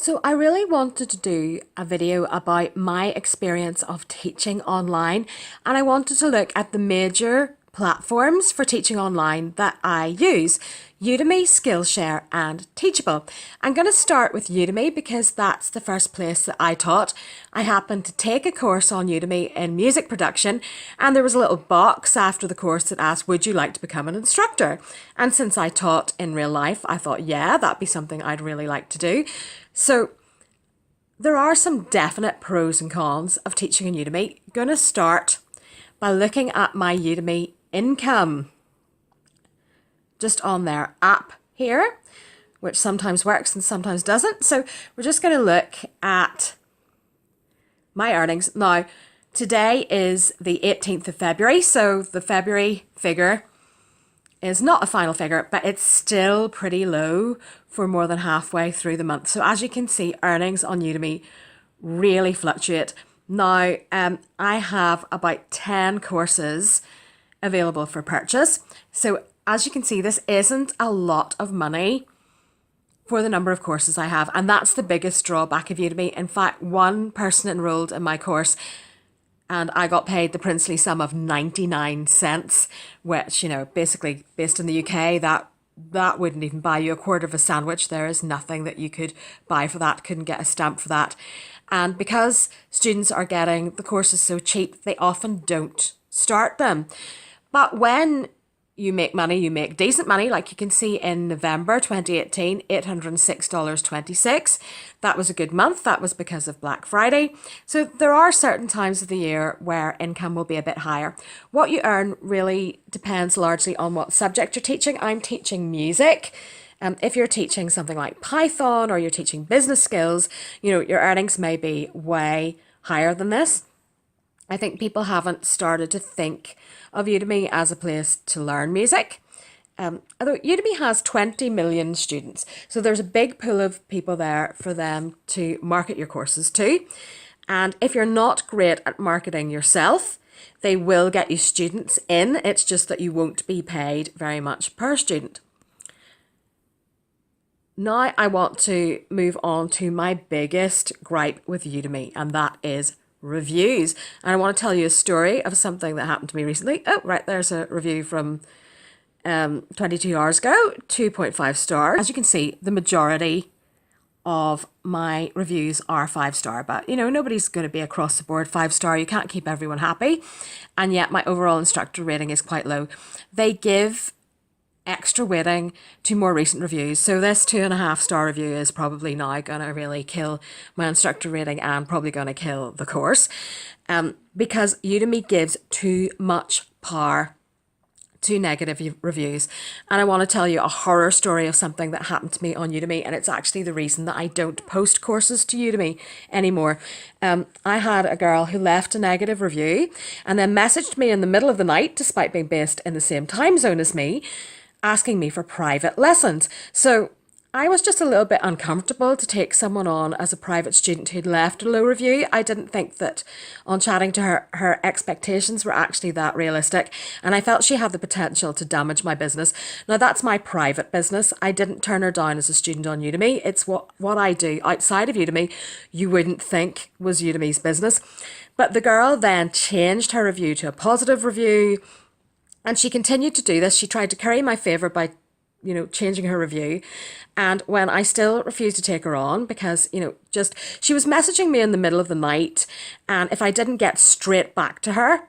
So I really wanted to do a video about my experience of teaching online, and I wanted to look at the major platforms for teaching online that I use: Udemy, SkillShare and Teachable. I'm going to start with Udemy because that's the first place that I taught. I happened to take a course on Udemy in music production, and there was a little box after the course that asked, would you like to become an instructor? And since I taught in real life, I thought, yeah, that'd be something I'd really like to do. So there are some definite pros and cons of teaching on Udemy. I'm going to start by looking at my Udemy income just on their app here, which sometimes works and sometimes doesn't. So we're just going to look at my earnings. Now, today is the 18th of February, so the February figure is not a final figure, but it's still pretty low for more than halfway through the month. So as you can see, earnings on Udemy really fluctuate. Now, I have about 10 courses available for purchase. So as you can see, this isn't a lot of money for the number of courses I have. And that's the biggest drawback of Udemy. In fact, one person enrolled in my course and I got paid the princely sum of 99 cents, which, you know, basically based in the UK, that wouldn't even buy you a quarter of a sandwich. There is nothing that you could buy for that, couldn't get a stamp for that. And because students are getting the courses so cheap, they often don't start them. But when you make money, you make decent money. Like you can see in November 2018, $806.26. That was a good month. That was because of Black Friday. So there are certain times of the year where income will be a bit higher. What you earn really depends largely on what subject you're teaching. I'm teaching music. If you're teaching something like Python or you're teaching business skills, you know, your earnings may be way higher than this. I think people haven't started to think of Udemy as a place to learn music. Although Udemy has 20 million students, so there's a big pool of people there for them to market your courses to. And if you're not great at marketing yourself, they will get you students in. It's just that you won't be paid very much per student. Now I want to move on to my biggest gripe with Udemy, and that is reviews. And I want to tell you a story of something that happened to me recently. Oh, right, there's a review from 22 hours ago, 2.5 stars. As you can see, the majority of my reviews are 5-star, but you know, nobody's going to be across the board 5-star. You can't keep everyone happy. And yet my overall instructor rating is quite low. They give extra weighting to more recent reviews. So this 2.5-star review is probably now going to really kill my instructor rating and probably going to kill the course, because Udemy gives too much power to negative reviews. And I want to tell you a horror story of something that happened to me on Udemy, and it's actually the reason that I don't post courses to Udemy anymore. I had a girl who left a negative review and then messaged me in the middle of the night, despite being based in the same time zone as me, asking me for private lessons. So I was just a little bit uncomfortable to take someone on as a private student who'd left a low review. I didn't think that on chatting to her, her expectations were actually that realistic. And I felt she had the potential to damage my business. Now that's my private business. I didn't turn her down as a student on Udemy. It's what I do outside of Udemy you wouldn't think was Udemy's business. But the girl then changed her review to a positive review. And she continued to do this. She tried to curry my favour by, you know, changing her review. And when I still refused to take her on because, you know, just she was messaging me in the middle of the night. And if I didn't get straight back to her,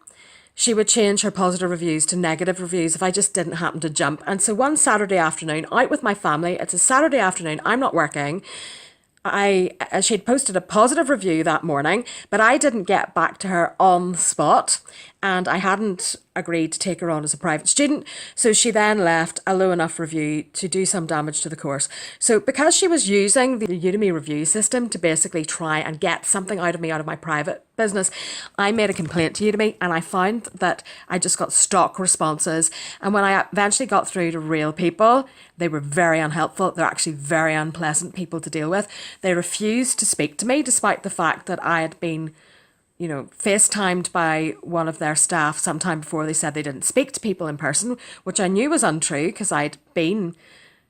she would change her positive reviews to negative reviews if I just didn't happen to jump. And so one Saturday afternoon, out with my family, it's a Saturday afternoon, I'm not working. She'd posted a positive review that morning, but I didn't get back to her on the spot, and I hadn't agreed to take her on as a private student. So she then left a low enough review to do some damage to the course. So because she was using the Udemy review system to basically try and get something out of me out of my private business, I made a complaint to Udemy, and I found that I just got stock responses. And when I eventually got through to real people, they were very unhelpful. They're actually very unpleasant people to deal with. They refused to speak to me despite the fact that I had been, you know, FaceTimed by one of their staff sometime before. They said they didn't speak to people in person, which I knew was untrue because I'd been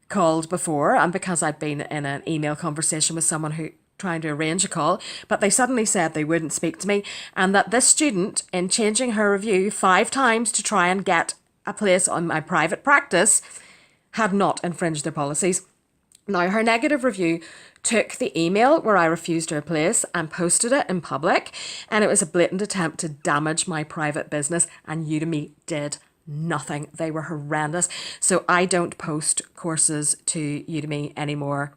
called before, and because I'd been in an email conversation with someone who trying to arrange a call, but they suddenly said they wouldn't speak to me, and that this student, in changing her review 5 times to try and get a place on my private practice, had not infringed their policies. Now, her negative review took the email where I refused her place and posted it in public, and it was a blatant attempt to damage my private business, and Udemy did nothing. They were horrendous. So I don't post courses to Udemy anymore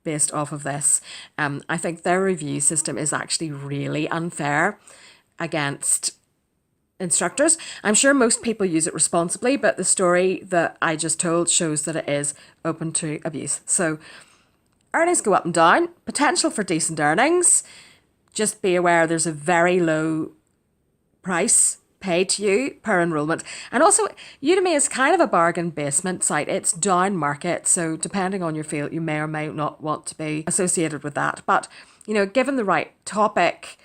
based off of this. I think their review system is actually really unfair against instructors. I'm sure most people use it responsibly, but the story that I just told shows that it is open to abuse. So earnings go up and down, potential for decent earnings. Just be aware there's a very low price paid to you per enrollment. And also, Udemy is kind of a bargain basement site. It's down market, so depending on your field, you may or may not want to be associated with that. But, you know, given the right topic,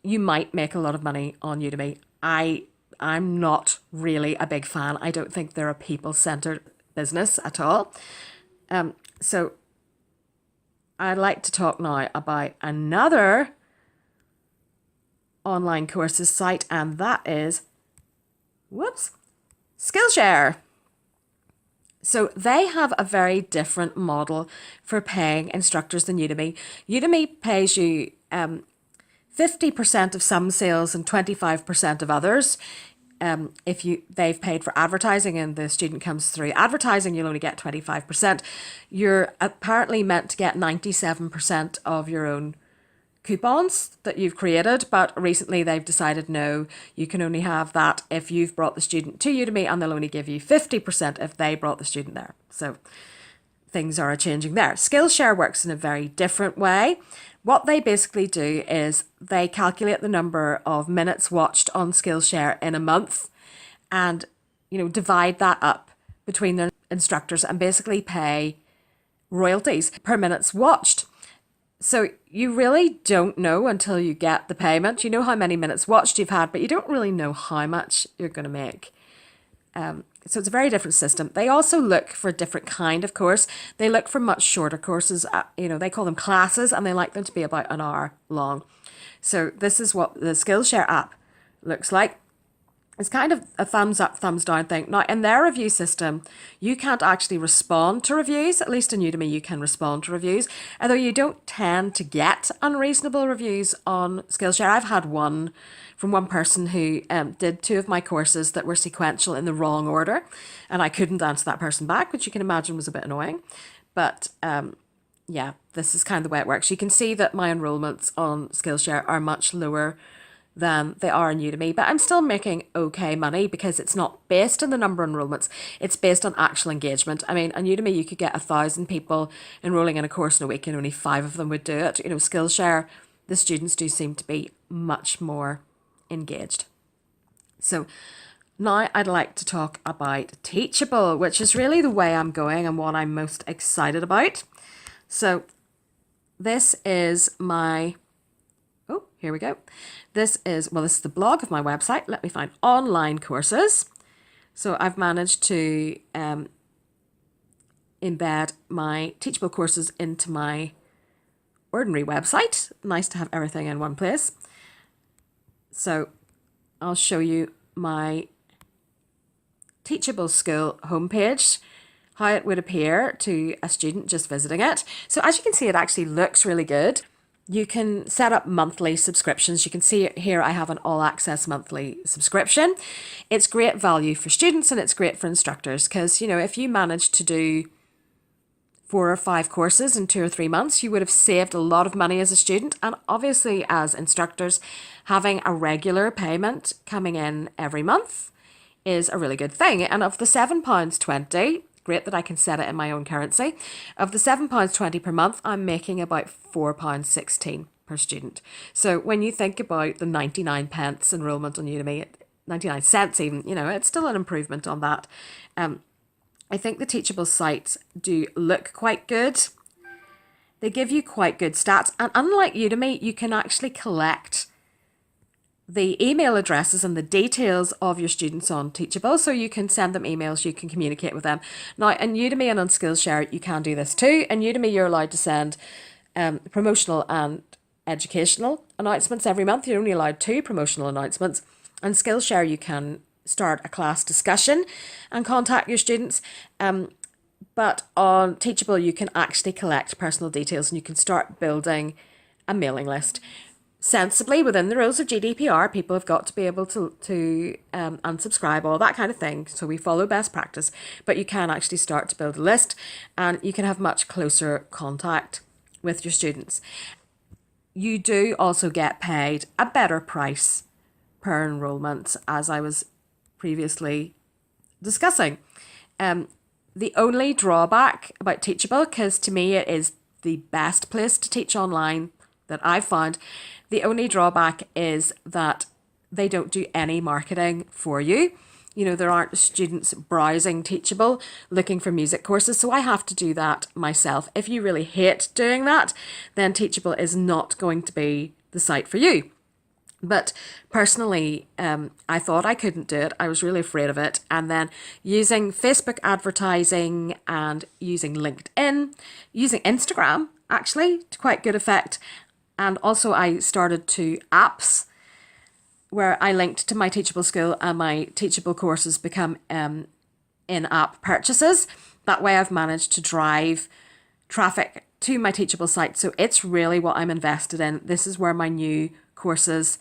you might make a lot of money on Udemy. I'm not really a big fan. I don't think they're a people-centered business at all. So I'd like to talk now about another online courses site, and that is, SkillShare. So they have a very different model for paying instructors than Udemy. Udemy pays you 50% of some sales and 25% of others. If they've paid for advertising and the student comes through advertising, you'll only get 25%. You're apparently meant to get 97% of your own coupons that you've created, but recently they've decided no, you can only have that if you've brought the student to Udemy, and they'll only give you 50% if they brought the student there. So things are changing there. Skillshare works in a very different way. What they basically do is they calculate the number of minutes watched on Skillshare in a month and, you know, divide that up between their instructors and basically pay royalties per minutes watched. So you really don't know until you get the payment. You know how many minutes watched you've had, but you don't really know how much you're going to make. So it's a very different system. They also look for a different kind of course. They look for much shorter courses. You know, they call them classes, and they like them to be about an hour long. So this is what the Skillshare app looks like. It's kind of a thumbs up, thumbs down thing. Now, in their review system, you can't actually respond to reviews. At least in Udemy, you can respond to reviews. Although you don't tend to get unreasonable reviews on Skillshare. I've had one from one person who did 2 of my courses that were sequential in the wrong order. And I couldn't answer that person back, which you can imagine was a bit annoying. But yeah, this is kind of the way it works. You can see that my enrollments on Skillshare are much lower than they are in Udemy, but I'm still making okay money because it's not based on the number of enrollments, it's based on actual engagement. I mean, on Udemy you could get 1,000 people enrolling in a course in a week and only 5 of them would do it. You know, Skillshare, the students do seem to be much more engaged. So now I'd like to talk about Teachable, which is really the way I'm going and what I'm most excited about. So this is my here we go. This is the blog of my website. Let me find online courses. So I've managed to embed my Teachable courses into my ordinary website. Nice to have everything in one place. So I'll show you my Teachable School homepage, how it would appear to a student just visiting it. So as you can see, it actually looks really good. You can set up monthly subscriptions. You can see here I have an all access monthly subscription. It's great value for students and it's great for instructors because, you know, if you manage to do 4 or 5 courses in 2 or 3 months, you would have saved a lot of money as a student. And obviously as instructors, having a regular payment coming in every month is a really good thing. And of the £7.20, great that I can set it in my own currency. Of the £7.20 per month, I'm making about £4.16 per student. So when you think about the 99 pence enrolment on Udemy, 99 cents even, you know, it's still an improvement on that. I think the Teachable sites do look quite good. They give you quite good stats. And unlike Udemy, you can actually collect the email addresses and the details of your students on Teachable, so you can send them emails, you can communicate with them. Now, in Udemy and on SkillShare, you can do this too. In Udemy, you're allowed to send promotional and educational announcements every month. You're only allowed 2 promotional announcements. On SkillShare, you can start a class discussion and contact your students. But on Teachable, you can actually collect personal details and you can start building a mailing list. Sensibly, within the rules of GDPR, people have got to be able to unsubscribe, all that kind of thing. So we follow best practice, but you can actually start to build a list and you can have much closer contact with your students. You do also get paid a better price per enrollment, as I was previously discussing. The only drawback about Teachable, because to me it is the best place to teach online that I've found, the only drawback is that they don't do any marketing for you. You know, there aren't students browsing Teachable looking for music courses, so I have to do that myself. If you really hate doing that, then Teachable is not going to be the site for you. But personally, I thought I couldn't do it. I was really afraid of it. And then using Facebook advertising and using LinkedIn, using Instagram, actually, to quite good effect. And also I started 2 apps where I linked to my Teachable School and my Teachable courses become in-app purchases. That way I've managed to drive traffic to my Teachable site. So it's really what I'm invested in. This is where my new courses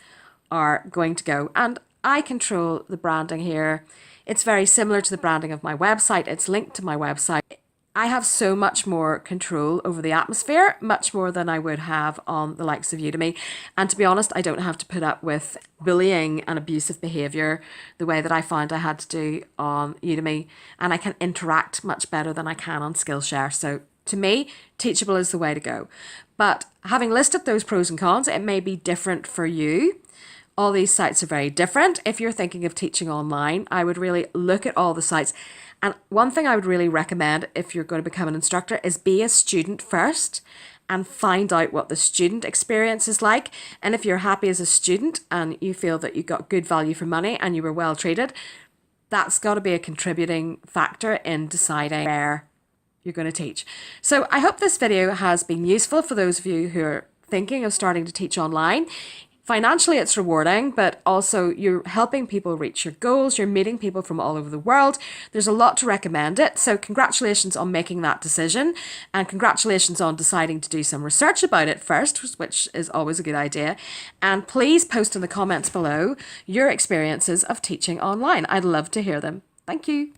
are going to go. And I control the branding here. It's very similar to the branding of my website. It's linked to my website. I have so much more control over the atmosphere, much more than I would have on the likes of Udemy. And to be honest, I don't have to put up with bullying and abusive behaviour the way that I found I had to do on Udemy. And I can interact much better than I can on Skillshare. So to me, Teachable is the way to go. But having listed those pros and cons, it may be different for you. All these sites are very different. If you're thinking of teaching online, I would really look at all the sites. And one thing I would really recommend if you're going to become an instructor is be a student first and find out what the student experience is like. And if you're happy as a student and you feel that you got good value for money and you were well treated, that's got to be a contributing factor in deciding where you're going to teach. So I hope this video has been useful for those of you who are thinking of starting to teach online. Financially, it's rewarding, but also you're helping people reach your goals. You're meeting people from all over the world. There's a lot to recommend it. So congratulations on making that decision and congratulations on deciding to do some research about it first, which is always a good idea. And please post in the comments below your experiences of teaching online. I'd love to hear them. Thank you.